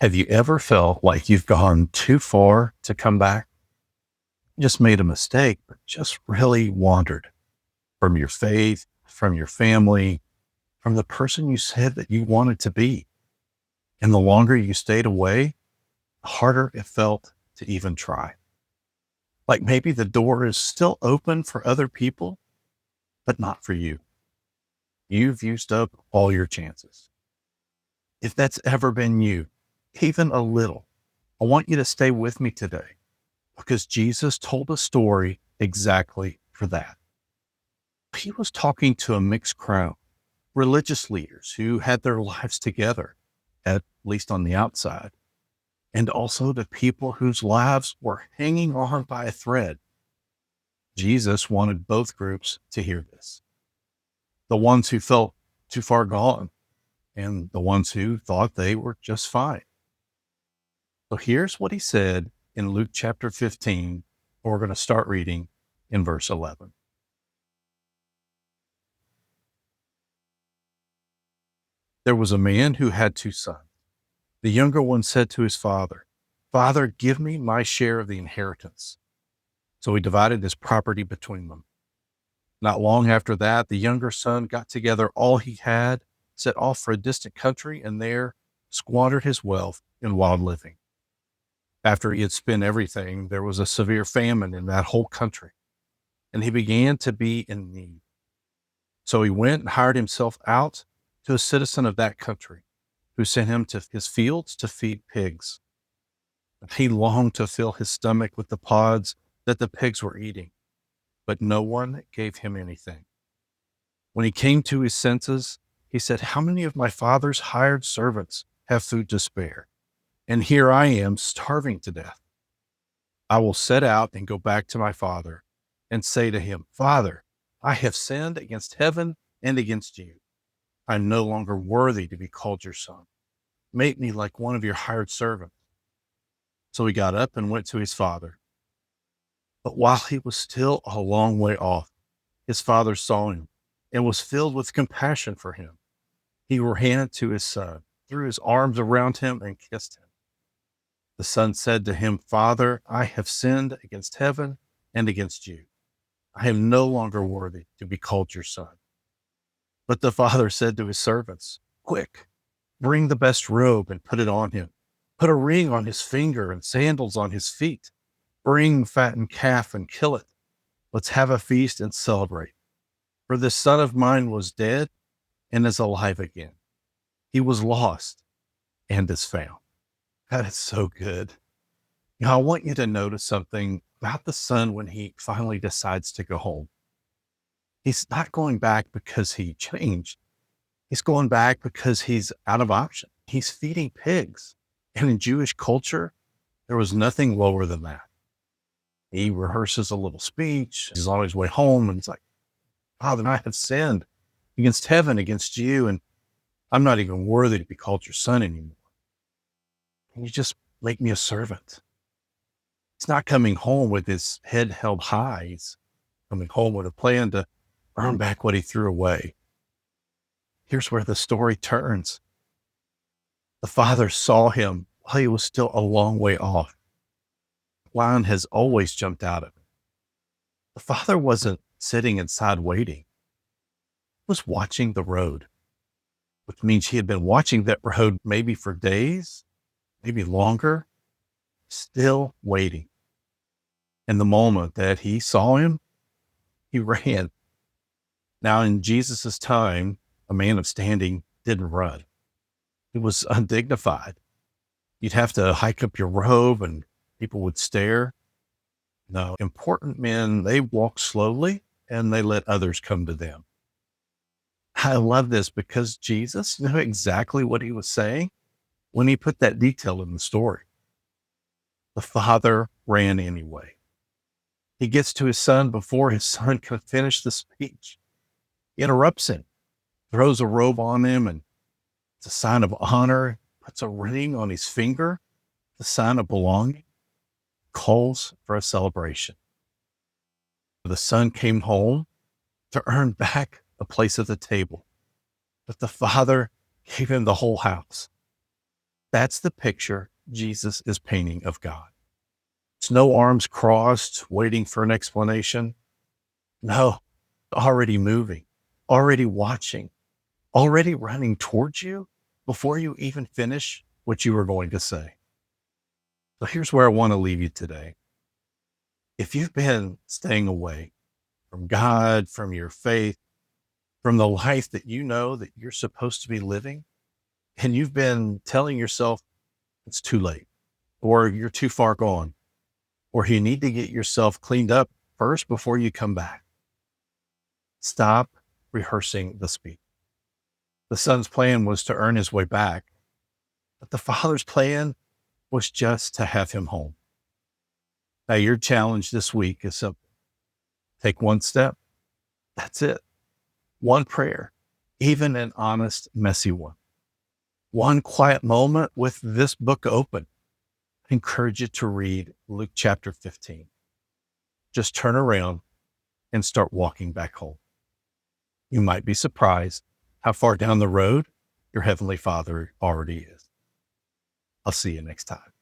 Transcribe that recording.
Have you ever felt like you've gone too far to come back? Just made a mistake, but just really wandered from your faith, from your family, from the person you said that you wanted to be. And the longer you stayed away, the harder it felt to even try. Like maybe the door is still open for other people, but not for you. You've used up all your chances. If that's ever been you, even a little, I want you to stay with me today because Jesus told a story exactly for that. He was talking to a mixed crowd, religious leaders who had their lives together, at least on the outside, and also to people whose lives were hanging on by a thread. Jesus wanted both groups to hear this. The ones who felt too far gone and the ones who thought they were just fine. So here's what he said in Luke chapter 15. We're going to start reading in verse 11. There was a man who had two sons. The younger one said to his father, "Father, give me my share of the inheritance." So he divided his property between them. Not long after that, the younger son got together all he had, set off for a distant country, and there squandered his wealth in wild living. After he had spent everything, there was a severe famine in that whole country, and he began to be in need. So he went and hired himself out to a citizen of that country, who sent him to his fields to feed pigs. He longed to fill his stomach with the pods that the pigs were eating, but no one gave him anything. When he came to his senses, he said, "How many of my father's hired servants have food to spare? And here I am starving to death. I will set out and go back to my father and say to him, 'Father, I have sinned against heaven and against you. I'm no longer worthy to be called your son. Make me like one of your hired servants.' So he got up and went to his father. But while he was still a long way off, his father saw him and was filled with compassion for him. He ran to his son, threw his arms around him, and kissed him. The son said to him, 'Father, I have sinned against heaven and against you. I am no longer worthy to be called your son.' But the father said to his servants, 'Quick, bring the best robe and put it on him. Put a ring on his finger and sandals on his feet. Bring fattened calf and kill it. Let's have a feast and celebrate. For this son of mine was dead and is alive again. He was lost and is found.'" That is so good. Now, I want you to notice something about the son when he finally decides to go home. He's not going back because he changed. He's going back because he's out of option. He's feeding pigs. And in Jewish culture, there was nothing lower than that. He rehearses a little speech. He's on his way home and he's like, "Father, I have sinned against heaven, against you, and I'm not even worthy to be called your son anymore. Can you just make me a servant?" He's not coming home with his head held high. He's coming home with a plan to earn back what he threw away. Here's where the story turns. The father saw him while he was still a long way off. Lion has always jumped out at him. The father wasn't sitting inside waiting. He was watching the road, which means he had been watching that road maybe for days, maybe longer, still waiting. And the moment that he saw him, he ran. Now, in Jesus's time, a man of standing didn't run. It was undignified. You'd have to hike up your robe and people would stare. No, important men, they walked slowly and they let others come to them. I love this because Jesus knew exactly what he was saying when he put that detail in the story. The father ran anyway. He gets to his son before his son can finish the speech. He interrupts him, throws a robe on him, and it's a sign of honor, puts a ring on his finger, the sign of belonging, calls for a celebration. The son came home to earn back a place at the table, but the father gave him the whole house. That's the picture Jesus is painting of God. It's no arms crossed, waiting for an explanation. No, already moving, already watching, already running towards you before you even finish what you were going to say. So here's where I want to leave you today. If you've been staying away from God, from your faith, from the life that you know that you're supposed to be living, and you've been telling yourself it's too late, or you're too far gone, or you need to get yourself cleaned up first before you come back, stop rehearsing the speech. The son's plan was to earn his way back, but the father's plan was just to have him home. Now, your challenge this week is simple. Take one step. That's it. One prayer, even an honest, messy one. One quiet moment with this book open. I encourage you to read Luke chapter 15. Just turn around and start walking back home. You might be surprised how far down the road your Heavenly Father already is. I'll see you next time.